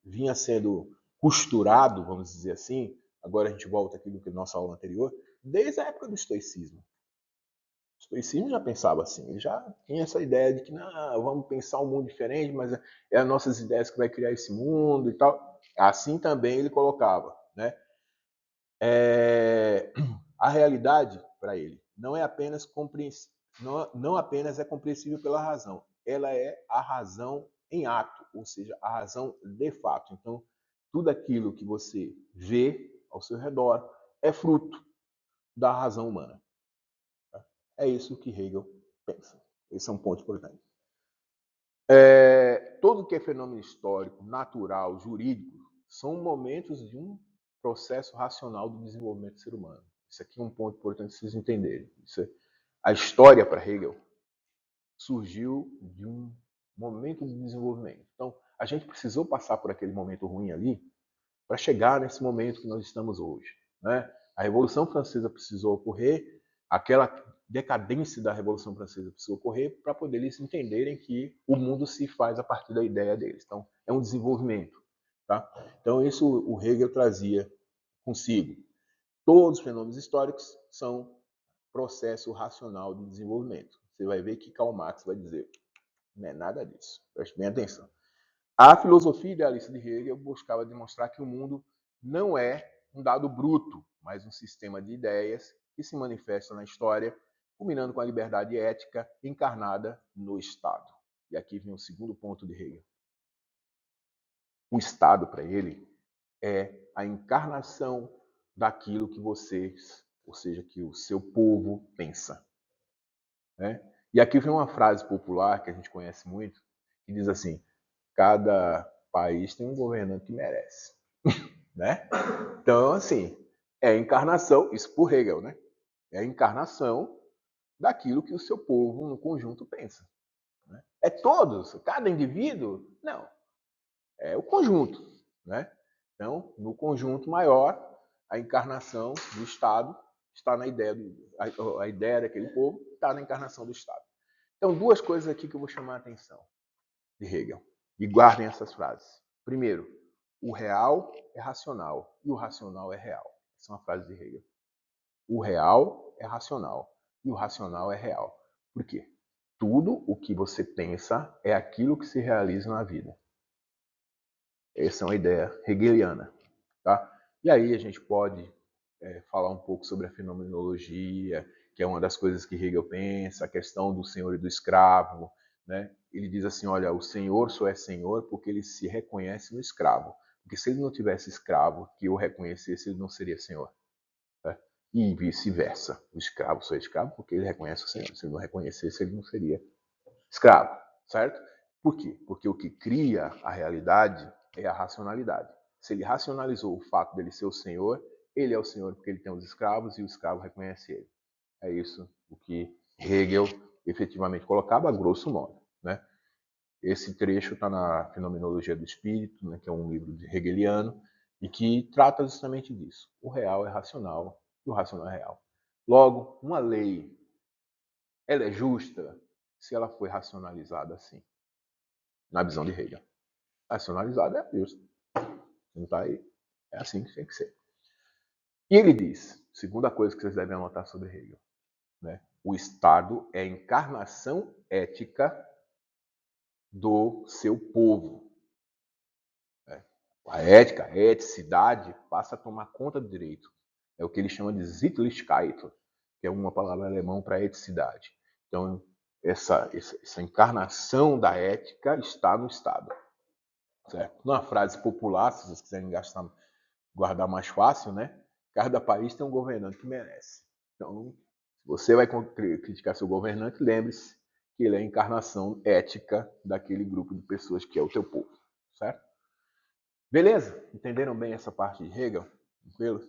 vinha sendo costurado, vamos dizer assim, agora a gente volta aqui do que nossa aula anterior, desde a época do estoicismo. O estoicismo já pensava assim, ele já tinha essa ideia de que não, vamos pensar um mundo diferente, mas é as nossas ideias que vai criar esse mundo e tal. Assim também ele colocava, né? A realidade para ele não é apenas não apenas é compreensível pela razão, ela é a razão em ato, ou seja, a razão de fato. Então, tudo aquilo que você vê ao seu redor é fruto da razão humana. É isso que Hegel pensa. Esse é um ponto importante. Todo que é fenômeno histórico, natural, jurídico, são momentos de um processo racional do desenvolvimento do ser humano. Isso aqui é um ponto importante vocês entenderem. A história para Hegel surgiu de um momento de desenvolvimento. Então, a gente precisou passar por aquele momento ruim ali para chegar nesse momento que nós estamos hoje. Né? A Revolução Francesa precisou ocorrer, aquela decadência da Revolução Francesa precisou ocorrer para poder eles entenderem que o mundo se faz a partir da ideia deles. Então, é um desenvolvimento. Tá? Então, isso o Hegel trazia consigo. Todos os fenômenos históricos são processo racional de desenvolvimento. Você vai ver que Karl Marx vai dizer, não é nada disso. Preste bem atenção. A filosofia idealista de Hegel buscava demonstrar que o mundo não é um dado bruto, mas um sistema de ideias que se manifesta na história, culminando com a liberdade ética encarnada no Estado. E aqui vem o segundo ponto de Hegel. O Estado, para ele, é a encarnação daquilo que vocês, ou seja, que o seu povo pensa. Né? E aqui vem uma frase popular que a gente conhece muito, que diz assim, cada país tem um governante que merece. Né? Então, assim, é a encarnação, isso por Hegel, né? É a encarnação daquilo que o seu povo, no conjunto, pensa. Né? É todos, cada indivíduo? Não. É o conjunto. Né? Então, no conjunto maior, a encarnação do Estado está na ideia, a ideia daquele povo está na encarnação do Estado. Então, duas coisas aqui que eu vou chamar a atenção de Hegel. E guardem essas frases. Primeiro, o real é racional e o racional é real. Essa é uma frase de Hegel. O real é racional e o racional é real. Por quê? Tudo o que você pensa é aquilo que se realiza na vida. Essa é uma ideia hegeliana. Tá? E aí a gente pode falar um pouco sobre a fenomenologia, que é uma das coisas que Hegel pensa, a questão do senhor e do escravo. Né? Ele diz assim, olha, o senhor só é senhor porque ele se reconhece no escravo. Porque se ele não tivesse escravo que o reconhecesse, ele não seria senhor. Né? E vice-versa. O escravo só é escravo porque ele reconhece o senhor. Se ele não reconhecesse, ele não seria escravo. Certo? Por quê? Porque o que cria a realidade é a racionalidade. Se ele racionalizou o fato dele ser o senhor, ele é o senhor porque ele tem os escravos e o escravo reconhece ele. É isso o que Hegel efetivamente colocava, a grosso modo. Né? Esse trecho está na Fenomenologia do Espírito, né, que é um livro de hegeliano, e que trata justamente disso. O real é racional e o racional é real. Logo, uma lei, ela é justa se ela foi racionalizada assim, na visão de Hegel. Racionalizada é justa. Não está aí, é assim que tem que ser. E ele diz, segunda coisa que vocês devem anotar sobre Hegel, né? O Estado é a encarnação ética do seu povo. A ética, a eticidade, passa a tomar conta do direito. É o que ele chama de Sittlichkeit, que é uma palavra alemã para eticidade. Então, essa encarnação da ética está no Estado. Certo? Numa frase popular, se vocês quiserem guardar mais fácil, né? Cada país tem um governante que merece. Então, se você vai criticar seu governante, lembre-se que ele é a encarnação ética daquele grupo de pessoas que é o teu povo. Certo? Beleza? Entenderam bem essa parte de Hegel? Tranquilo?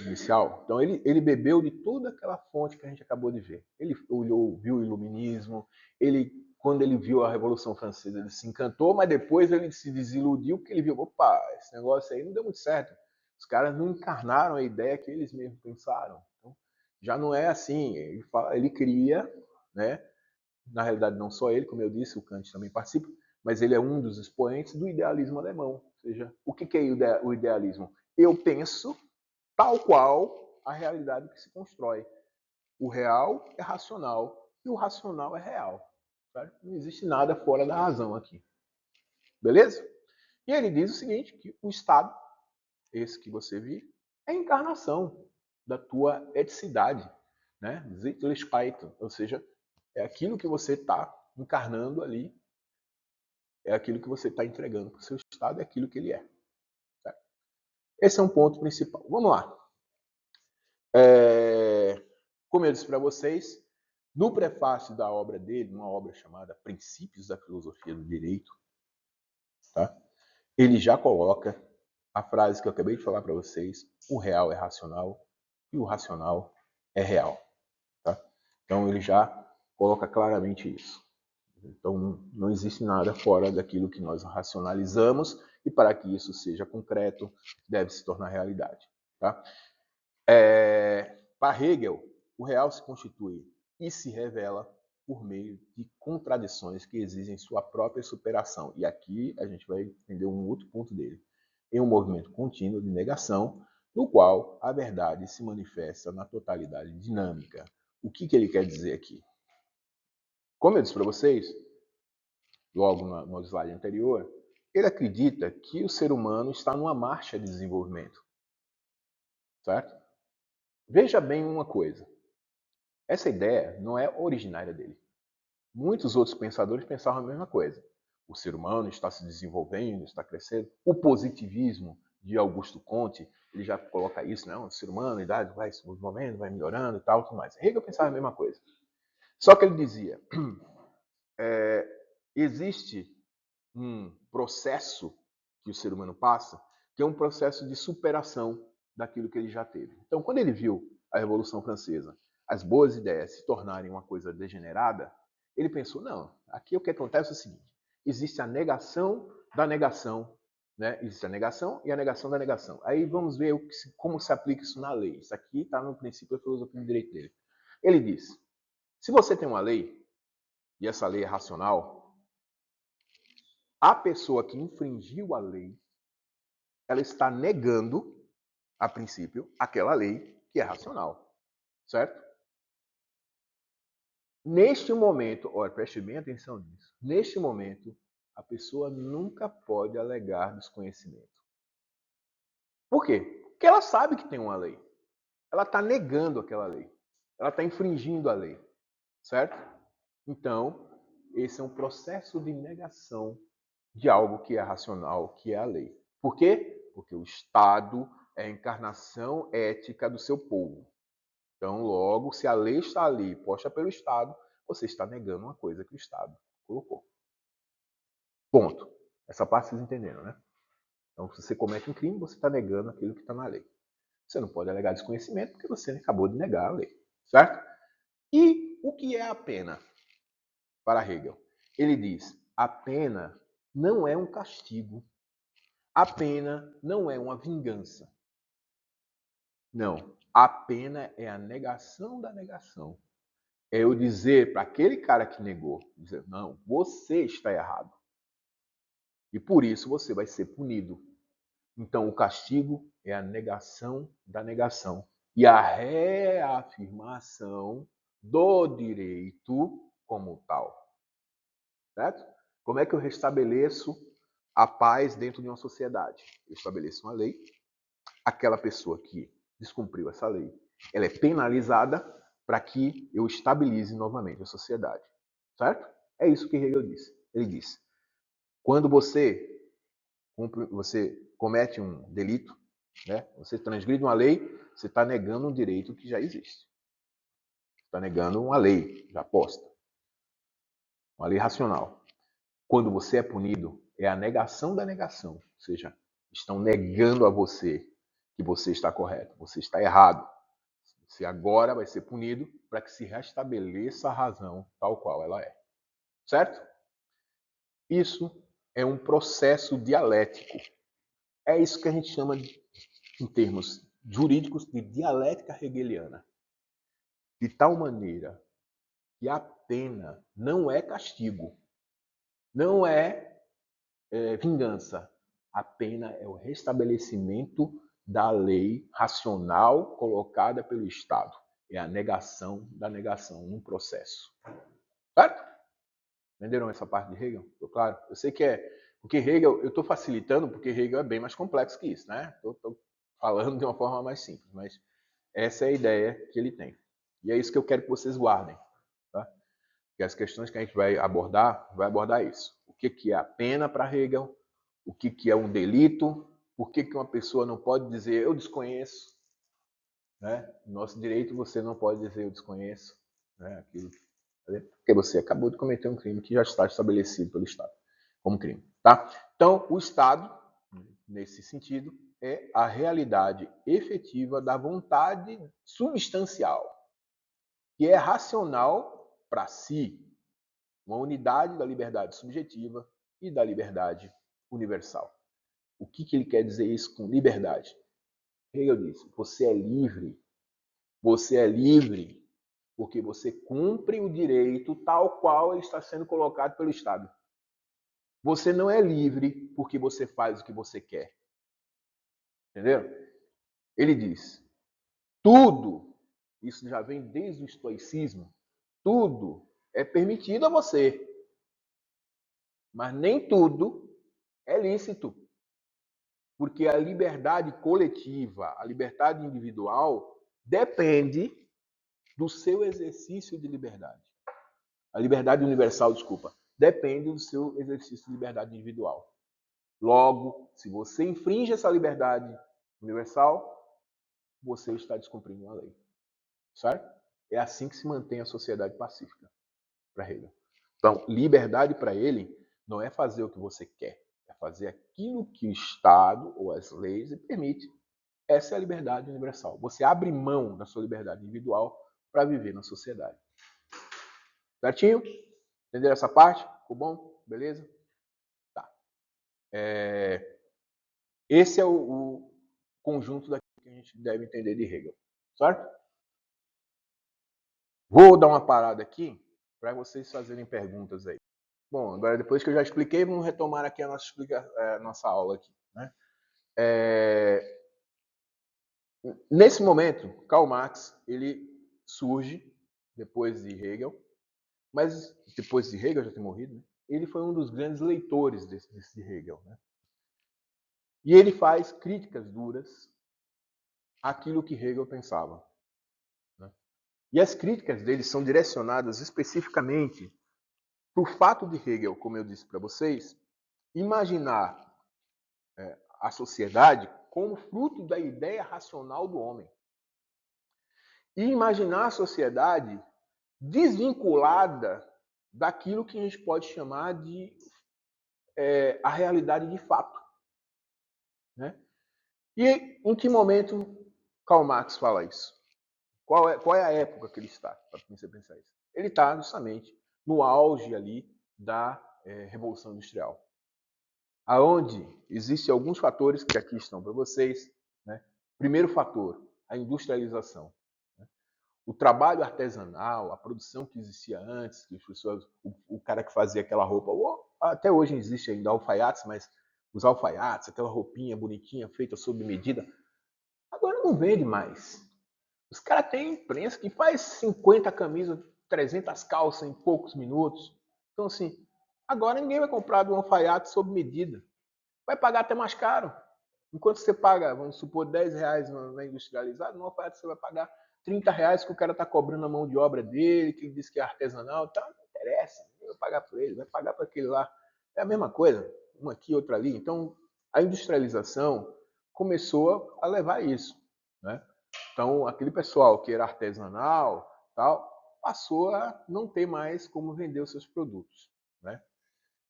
Inicial? Então, ele bebeu de toda aquela fonte que a gente acabou de ver. Ele olhou, viu o iluminismo, quando ele viu a Revolução Francesa, ele se encantou, mas depois ele se desiludiu porque ele viu, opa, esse negócio aí não deu muito certo. Os caras não encarnaram a ideia que eles mesmos pensaram. Então, já não é assim. Ele cria, né? Na realidade, não só ele, como eu disse, o Kant também participa, mas ele é um dos expoentes do idealismo alemão. Ou seja, o que é o idealismo? Eu penso tal qual a realidade que se constrói. O real é racional e o racional é real. Certo? Não existe nada fora da razão aqui. Beleza? E ele diz o seguinte, que o Estado, esse que você viu, é a encarnação da tua eticidade. Né? Sittlichkeit, ou seja, é aquilo que você está encarnando ali, é aquilo que você está entregando para o seu Estado, é aquilo que ele é. Certo? Esse é um ponto principal. Vamos lá. Como eu disse para vocês, no prefácio da obra dele, uma obra chamada Princípios da Filosofia do Direito, tá? Ele já coloca a frase que eu acabei de falar para vocês, o real é racional e o racional é real. Tá? Então ele já coloca claramente isso. Então não existe nada fora daquilo que nós racionalizamos e para que isso seja concreto, deve se tornar realidade. Tá? Para Hegel, o real se constitui e se revela por meio de contradições que exigem sua própria superação. E aqui a gente vai entender um outro ponto dele. Em um movimento contínuo de negação, no qual a verdade se manifesta na totalidade dinâmica. O que ele quer dizer aqui? Como eu disse para vocês, logo no slide anterior, ele acredita que o ser humano está numa marcha de desenvolvimento. Certo? Veja bem uma coisa. Essa ideia não é originária dele. Muitos outros pensadores pensavam a mesma coisa. O ser humano está se desenvolvendo, está crescendo. O positivismo de Augusto Comte, ele já coloca isso, né? O ser humano, a idade vai se desenvolvendo, vai melhorando e tal, tudo mais. Hegel pensava a mesma coisa. Só que ele dizia, existe um processo que o ser humano passa, que é um processo de superação daquilo que ele já teve. Então, quando ele viu a Revolução Francesa, as boas ideias se tornarem uma coisa degenerada, ele pensou, não, aqui o que acontece é o seguinte, existe a negação da negação, né? Existe a negação e a negação da negação. Aí vamos ver como se aplica isso na lei. Isso aqui está no princípio da filosofia do direito dele. Ele diz, se você tem uma lei, e essa lei é racional, a pessoa que infringiu a lei, ela está negando, a princípio, aquela lei que é racional. Certo? Neste momento, olha, preste bem atenção nisso. Neste momento, a pessoa nunca pode alegar desconhecimento. Por quê? Porque ela sabe que tem uma lei. Ela está negando aquela lei. Ela está infringindo a lei. Certo? Então, esse é um processo de negação de algo que é racional, que é a lei. Por quê? Porque o Estado é a encarnação ética do seu povo. Então, logo, se a lei está ali posta pelo Estado, você está negando uma coisa que o Estado colocou. Ponto. Essa parte vocês entenderam, né? Então, se você comete um crime, você está negando aquilo que está na lei. Você não pode alegar desconhecimento porque você acabou de negar a lei. Certo? E o que é a pena? Para Hegel. Ele diz, a pena não é um castigo. A pena não é uma vingança. Não. A pena é a negação da negação. É eu dizer para aquele cara que negou, dizer, não, você está errado. E por isso você vai ser punido. Então o castigo é a negação da negação. E a reafirmação do direito como tal. Certo? Como é que eu restabeleço a paz dentro de uma sociedade? Eu estabeleço uma lei. Aquela pessoa que descumpriu essa lei, ela é penalizada para que eu estabilize novamente a sociedade. Certo? É isso que Hegel disse. Ele diz, quando você comete um delito, né? Você transgride uma lei, você está negando um direito que já existe. Está negando uma lei já posta. Uma lei racional. Quando você é punido, é a negação da negação. Ou seja, estão negando a você que você está correto, você está errado. Você agora vai ser punido para que se restabeleça a razão tal qual ela é. Certo? Isso é um processo dialético. É isso que a gente chama, em termos jurídicos, de dialética hegeliana. De tal maneira que a pena não é castigo, não é vingança. A pena é o restabelecimento da lei racional colocada pelo Estado. É a negação da negação num processo. Certo? Entenderam essa parte de Hegel? Tô claro? Eu sei que é. Porque Hegel, eu estou facilitando, porque Hegel é bem mais complexo que isso, né? Estou falando de uma forma mais simples, mas essa é a ideia que ele tem. E é isso que eu quero que vocês guardem. Tá? Que as questões que a gente vai abordar isso. O que é a pena para Hegel? O que é um delito? Por que uma pessoa não pode dizer eu desconheço? Né? No nosso direito, você não pode dizer eu desconheço. Né? Aquilo porque você acabou de cometer um crime que já está estabelecido pelo Estado como crime. Tá? Então, o Estado, nesse sentido, é a realidade efetiva da vontade substancial, que é racional para si, uma unidade da liberdade subjetiva e da liberdade universal. O que ele quer dizer isso com liberdade? Hegel disse, você é livre. Você é livre porque você cumpre o direito tal qual ele está sendo colocado pelo Estado. Você não é livre porque você faz o que você quer. Entendeu? Ele diz, tudo, isso já vem desde o estoicismo, tudo é permitido a você, mas nem tudo é lícito. Porque a liberdade coletiva, a liberdade individual, depende do seu exercício de liberdade. A liberdade universal, desculpa, depende do seu exercício de liberdade individual. Logo, se você infringe essa liberdade universal, você está descumprindo a lei. Certo? É assim que se mantém a sociedade pacífica, para Hegel. Então, liberdade para ele não é fazer o que você quer, é fazer aquilo que o Estado ou as leis permitem. Essa é a liberdade universal. Você abre mão da sua liberdade individual para viver na sociedade. Certinho? Entenderam essa parte? Ficou bom? Beleza? Tá. Esse é o conjunto daquilo que a gente deve entender de Hegel. Certo? Vou dar uma parada aqui para vocês fazerem perguntas aí. Bom, agora depois que eu já expliquei, vamos retomar aqui a nossa aula aqui. Né? Nesse momento, Karl Marx ele surge depois de Hegel, mas depois de Hegel já ter morrido, né? Ele foi um dos grandes leitores de Hegel. Né? E ele faz críticas duras àquilo que Hegel pensava. Né? E as críticas dele são direcionadas especificamente para o fato de Hegel, como eu disse para vocês, imaginar a sociedade como fruto da ideia racional do homem. E imaginar a sociedade desvinculada daquilo que a gente pode chamar de a realidade de fato. Né? E em que momento Karl Marx fala isso? Qual é a época que ele está, para você pensar isso? Ele está justamente no auge ali da Revolução Industrial, aonde existem alguns fatores que aqui estão para vocês. Né? Primeiro fator, a industrialização. Né? O trabalho artesanal, a produção que existia antes, que as pessoas, o cara que fazia aquela roupa, até hoje existe ainda alfaiates, mas os alfaiates, aquela roupinha bonitinha, feita sob medida, agora não vende mais. Os caras têm imprensa que faz 50 camisas, 300 calças em poucos minutos. Então, assim, agora ninguém vai comprar de um alfaiate sob medida. Vai pagar até mais caro. Enquanto você paga, vamos supor, 10 reais na industrializada, no alfaiate você vai pagar 30 reais que o cara está cobrando a mão de obra dele, que ele diz que é artesanal, tá? Não interessa, ninguém vai pagar por ele, vai pagar para aquele lá. É a mesma coisa, uma aqui, outra ali. Então, a industrialização começou a levar isso. Né? Então, aquele pessoal que era artesanal, tal, passou a não ter mais como vender os seus produtos. Né?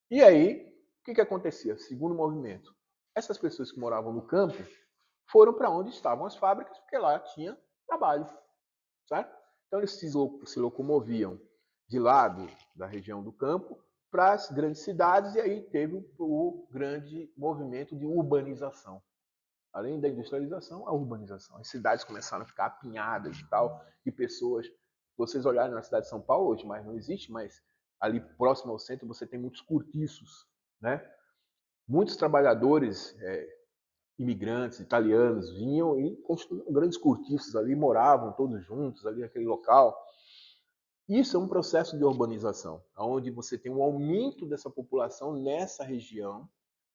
E aí, o que acontecia? Segundo movimento, essas pessoas que moravam no campo foram para onde estavam as fábricas, porque lá tinha trabalho. Certo? Então, eles se locomoviam de lado da região do campo para as grandes cidades, e aí teve o grande movimento de urbanização. Além da industrialização, a urbanização. As cidades começaram a ficar apinhadas e tal, e pessoas... Vocês olharem na cidade de São Paulo hoje, mas não existe, mas ali próximo ao centro você tem muitos cortiços. Né? Muitos trabalhadores imigrantes, italianos, vinham e construíam grandes cortiços ali, moravam todos juntos ali naquele local. Isso é um processo de urbanização, onde você tem um aumento dessa população nessa região,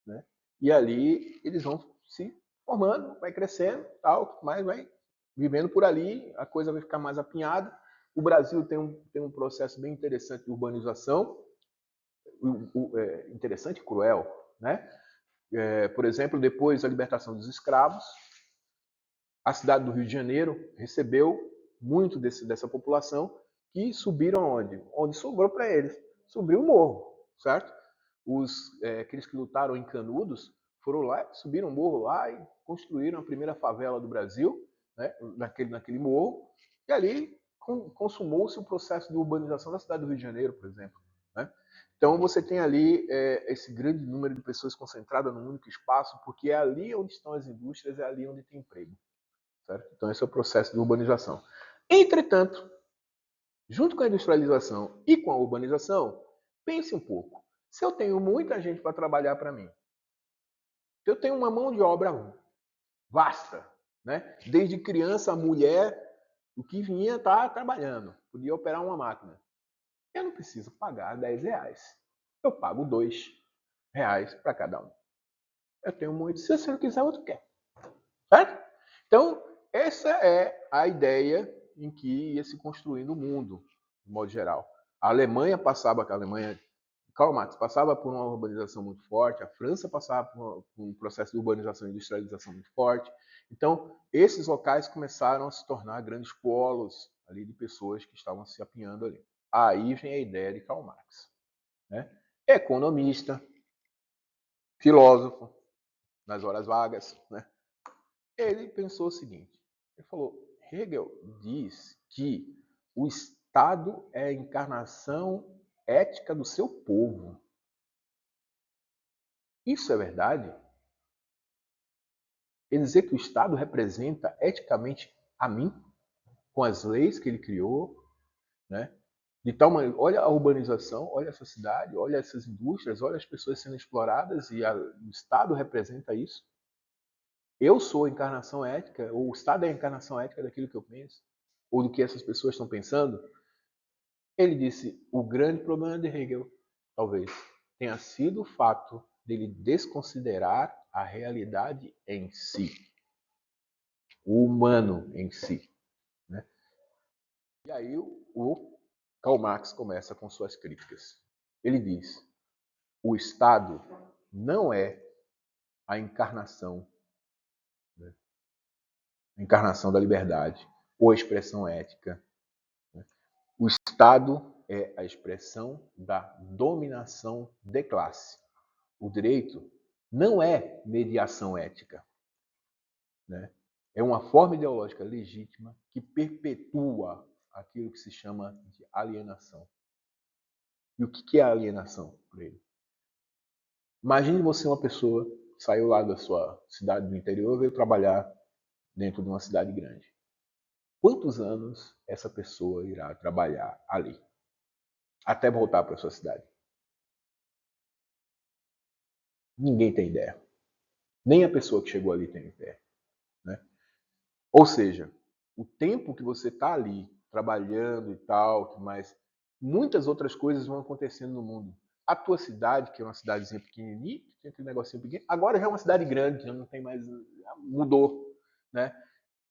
né? E ali eles vão se formando, vai crescendo, tal, mas vai vivendo por ali, a coisa vai ficar mais apinhada. O Brasil tem um processo bem interessante de urbanização, interessante e cruel, né? Por exemplo, depois da libertação dos escravos, a cidade do Rio de Janeiro recebeu muito dessa população que subiram onde? Onde sobrou para eles. Subiu o morro, certo? Aqueles que lutaram em Canudos foram lá, subiram um morro lá e construíram a primeira favela do Brasil, né, naquele morro, e ali consumou-se o processo de urbanização da cidade do Rio de Janeiro, por exemplo. Né? Então você tem ali esse grande número de pessoas concentradas num único espaço, porque é ali onde estão as indústrias, é ali onde tem emprego. Certo? Então esse é o processo de urbanização. Entretanto, junto com a industrialização e com a urbanização, pense um pouco. Se eu tenho muita gente para trabalhar para mim, se eu tenho uma mão de obra vasta, né? Desde criança, a mulher, o que vinha tá trabalhando, podia operar uma máquina. Eu não preciso pagar R$10. Eu pago R$2 para cada um. Eu tenho muito, se você não quiser, outro quer. Certo? Então, essa é a ideia em que ia se construindo o mundo, de modo geral. A Alemanha Karl Marx passava por uma urbanização muito forte, a França passava por um processo de urbanização e industrialização muito forte. Então, esses locais começaram a se tornar grandes polos ali de pessoas que estavam se apinhando ali. Aí vem a ideia de Karl Marx. Né? Economista, filósofo, nas horas vagas, né? Ele pensou o seguinte, ele falou, Hegel diz que o Estado é a encarnação ética do seu povo. Isso é verdade? Ele dizer que o Estado representa eticamente a mim, com as leis que ele criou, né? De tal maneira, olha a urbanização, olha essa cidade, olha essas indústrias, olha as pessoas sendo exploradas e o Estado representa isso. Eu sou a encarnação ética, ou o Estado é a encarnação ética daquilo que eu penso, ou do que essas pessoas estão pensando. Ele disse, o grande problema de Hegel, talvez, tenha sido o fato dele desconsiderar a realidade em si, o humano em si. Né? E aí o Karl Marx começa com suas críticas. Ele diz, o Estado não é a encarnação, né? A encarnação da liberdade, ou a expressão ética. Né? O Estado é a expressão da dominação de classe. O direito não é mediação ética. Né? É uma forma ideológica legítima que perpetua aquilo que se chama de alienação. E o que é alienação para ele? Imagine você uma pessoa que saiu lá da sua cidade do interior e veio trabalhar dentro de uma cidade grande. Quantos anos essa pessoa irá trabalhar ali? Até voltar para a sua cidade? Ninguém tem ideia. Nem a pessoa que chegou ali tem ideia. Né? Ou seja, o tempo que você está ali trabalhando e tal, mas muitas outras coisas vão acontecendo no mundo. A tua cidade, que é uma cidadezinha pequenininha, que tinha aquele negocinho pequeno, agora já é uma cidade grande, já não tem mais, mudou, né?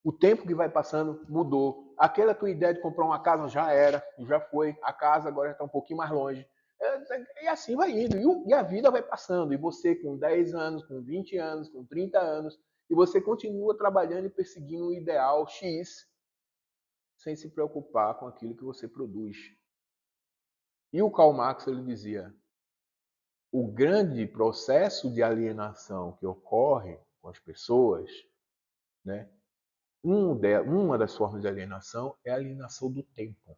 O tempo que vai passando mudou. Aquela tua ideia de comprar uma casa já era, já foi. A casa agora está um pouquinho mais longe. E assim vai indo. E a vida vai passando. E você com 10 anos, com 20 anos, com 30 anos, e você continua trabalhando e perseguindo um ideal X, sem se preocupar com aquilo que você produz. E o Karl Marx ele dizia, o grande processo de alienação que ocorre com as pessoas, né, uma das formas de alienação é a alienação do tempo.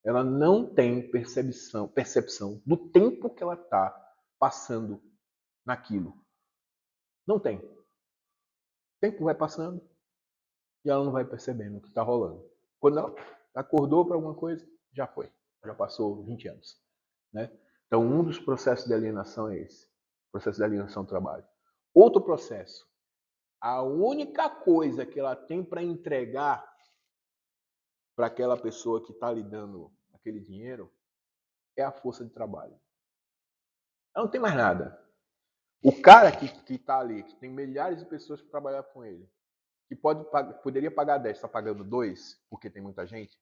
Ela não tem percepção do tempo que ela está passando naquilo. Não tem. O tempo vai passando e ela não vai percebendo o que está rolando. Quando ela acordou para alguma coisa, já foi. Já passou 20 anos. Né? Então, um dos processos de alienação é esse. O processo de alienação do trabalho. Outro processo. A única coisa que ela tem para entregar para aquela pessoa que está lhe dando aquele dinheiro é a força de trabalho. Ela não tem mais nada. O cara que está ali, que tem milhares de pessoas para trabalhar com ele, que poderia pagar 10, está pagando 2, porque tem muita gente.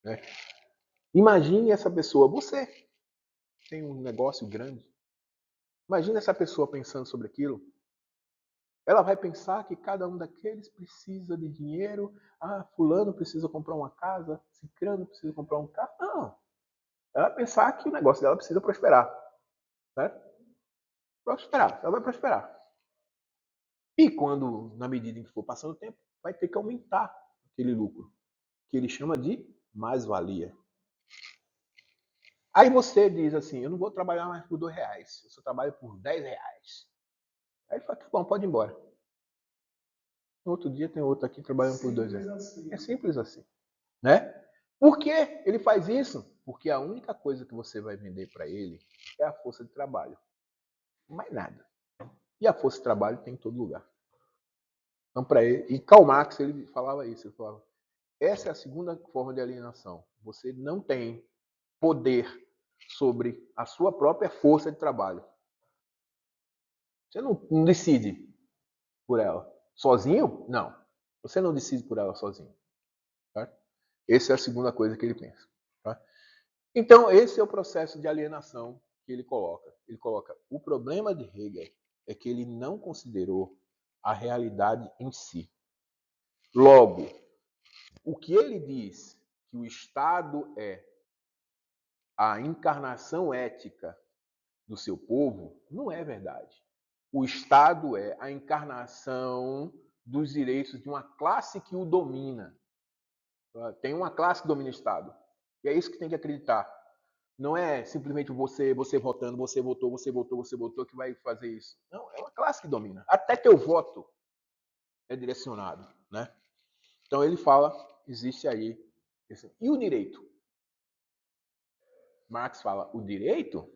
Né? Imagine essa pessoa, você tem um negócio grande. Imagine essa pessoa pensando sobre aquilo. Ela vai pensar que cada um daqueles precisa de dinheiro. Ah, fulano precisa comprar uma casa, ciclano precisa comprar um carro. Não. Ela vai pensar que o negócio dela precisa prosperar. Né? Prosperar, ela vai prosperar. E quando, na medida em que for passando o tempo, vai ter que aumentar aquele lucro, que ele chama de mais-valia. Aí você diz assim, eu não vou trabalhar mais por R$ 2, eu só trabalho por R$ 10. Aí ele fala, bom, pode ir embora. No outro dia tem outro aqui trabalhando por R$ 2. É simples assim, né? Por que ele faz isso? Porque a única coisa que você vai vender para ele é a força de trabalho. Mais nada. E a força de trabalho tem em todo lugar. Então, para ele, e Karl Marx ele falava isso, ele falava, essa é a segunda forma de alienação. Você não tem poder sobre a sua própria força de trabalho. Você não decide por ela. Sozinho? Não. Você não decide por ela sozinho. Tá? Essa é a segunda coisa que ele pensa. Tá? Então, esse é o processo de alienação que ele coloca. Ele coloca, o problema de Hegel é que ele não considerou a realidade em si. Logo, o que ele diz que o Estado é a encarnação ética do seu povo, não é verdade. O Estado é a encarnação dos direitos de uma classe que o domina. Tem uma classe que domina o Estado. E é isso que tem que acreditar. Não é simplesmente você votando, você votou, que vai fazer isso. Não, é uma classe que domina. Até teu voto é direcionado, né? Então ele fala, existe aí. E o direito? Marx fala, o direito?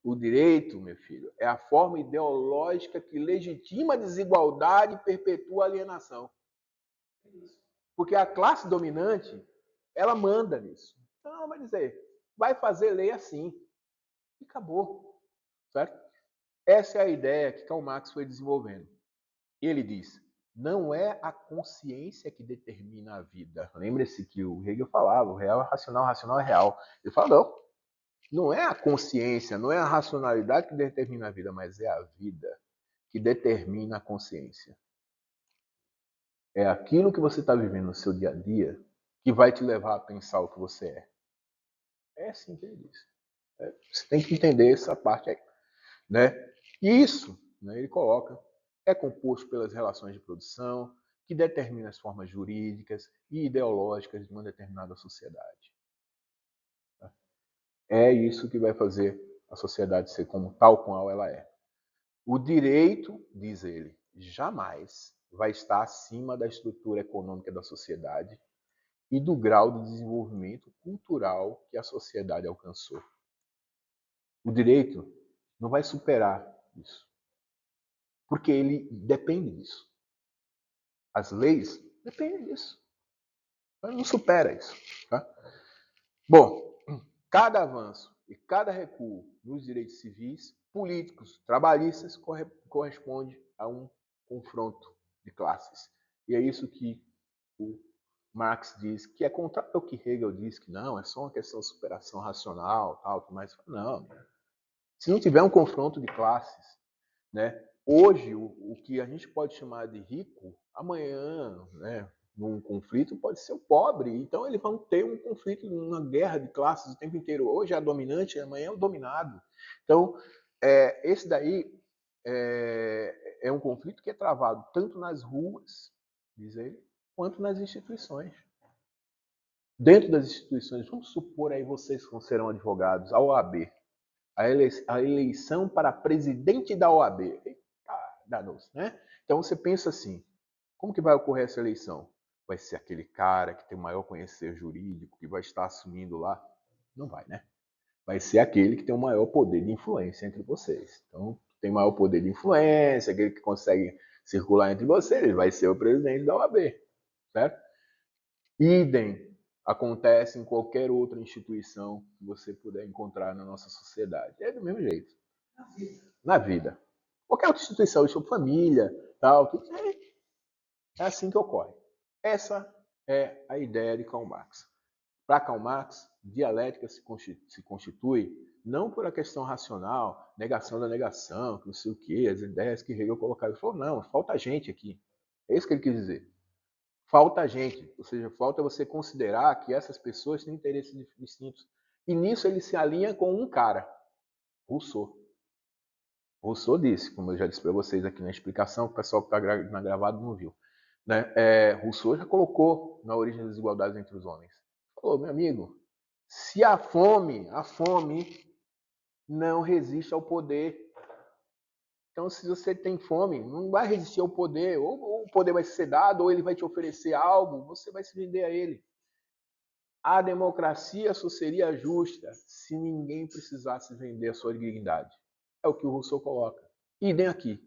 O direito, meu filho, é a forma ideológica que legitima a desigualdade e perpetua a alienação. Porque a classe dominante, ela manda nisso. Então ela vai dizer, vai fazer lei assim. E acabou. Certo? Essa é a ideia que Karl Marx foi desenvolvendo. E ele diz, não é a consciência que determina a vida. Lembre-se que o Hegel falava, o real é racional, o racional é real. Ele fala, não é a consciência, não é a racionalidade que determina a vida, mas é a vida que determina a consciência. É aquilo que você está vivendo no seu dia a dia que vai te levar a pensar o que você é. É assim que ele diz. Você tem que entender essa parte aí. Né? E isso, né, ele coloca, é composto pelas relações de produção, que determinam as formas jurídicas e ideológicas de uma determinada sociedade. Tá? É isso que vai fazer a sociedade ser como tal qual ela é. O direito, diz ele, jamais vai estar acima da estrutura econômica da sociedade e do grau de desenvolvimento cultural que a sociedade alcançou. O direito não vai superar isso, porque ele depende disso. As leis dependem disso. Não supera isso. Tá? Bom, cada avanço e cada recuo nos direitos civis, políticos, trabalhistas corresponde a um confronto de classes. E é isso que o Marx diz, que é contrário ao que Hegel diz, que não, é só uma questão de superação racional, tal, mas não. Se não tiver um confronto de classes, né? Hoje, o que a gente pode chamar de rico, amanhã, né, num conflito, pode ser o pobre. Então, eles vão ter um conflito, uma guerra de classes o tempo inteiro. Hoje é a dominante, amanhã é o dominado. Então, esse daí é um conflito que é travado tanto nas ruas, diz ele, quanto nas instituições. Dentro das instituições, vamos supor aí vocês que serão advogados, a OAB, a eleição para presidente da OAB. Danou-se, né? Então você pensa assim, como que vai ocorrer essa eleição? Vai ser aquele cara que tem o maior conhecimento jurídico, que vai estar assumindo lá? Não vai, né? Vai ser aquele que tem o maior poder de influência entre vocês. Então, tem maior poder de influência, aquele que consegue circular entre vocês, ele vai ser o presidente da OAB, certo? Idem acontece em qualquer outra instituição que você puder encontrar na nossa sociedade. É do mesmo jeito. Na vida. Qualquer outra instituição, sua família, tal, tudo, é assim que ocorre. Essa é a ideia de Karl Marx. Para Karl Marx, dialética se constitui não por a questão racional, negação da negação, não sei o quê, as ideias que Hegel colocava. Ele falou, não, falta gente aqui. É isso que ele quis dizer. Falta gente, ou seja, falta você considerar que essas pessoas têm interesses distintos. E nisso ele se alinha com um cara, Rousseau. Rousseau disse, como eu já disse para vocês aqui na explicação, que o pessoal que está na gravado não viu. Né? Rousseau já colocou na origem das desigualdades entre os homens. Falou, meu amigo, se a fome não resiste ao poder. Então, se você tem fome, não vai resistir ao poder. Ou o poder vai ser dado, ou ele vai te oferecer algo, você vai se vender a ele. A democracia só seria justa se ninguém precisasse vender a sua dignidade. É o que o Rousseau coloca. E nem aqui.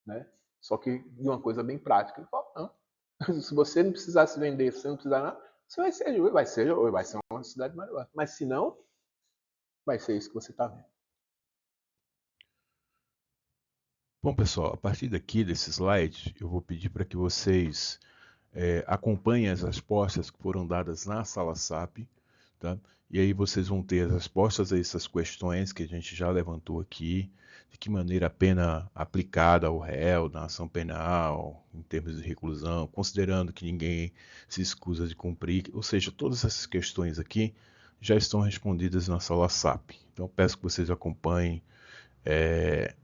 Né? Só que de uma coisa bem prática. Ele fala, não. Se você não precisasse vender, se você não precisar nada, você vai ser uma cidade maior. Mas se não, vai ser isso que você está vendo. Bom, pessoal, a partir daqui, desse slide, eu vou pedir para que vocês acompanhem as respostas que foram dadas na sala SAP, tá? E aí vocês vão ter as respostas a essas questões que a gente já levantou aqui, de que maneira a pena aplicada ao réu na ação penal, em termos de reclusão, considerando que ninguém se escusa de cumprir, ou seja, todas essas questões aqui já estão respondidas na sala SAP. Então peço que vocês acompanhem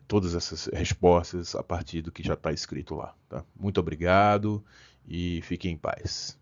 todas essas respostas a partir do que já está escrito lá. Tá? Muito obrigado e fiquem em paz.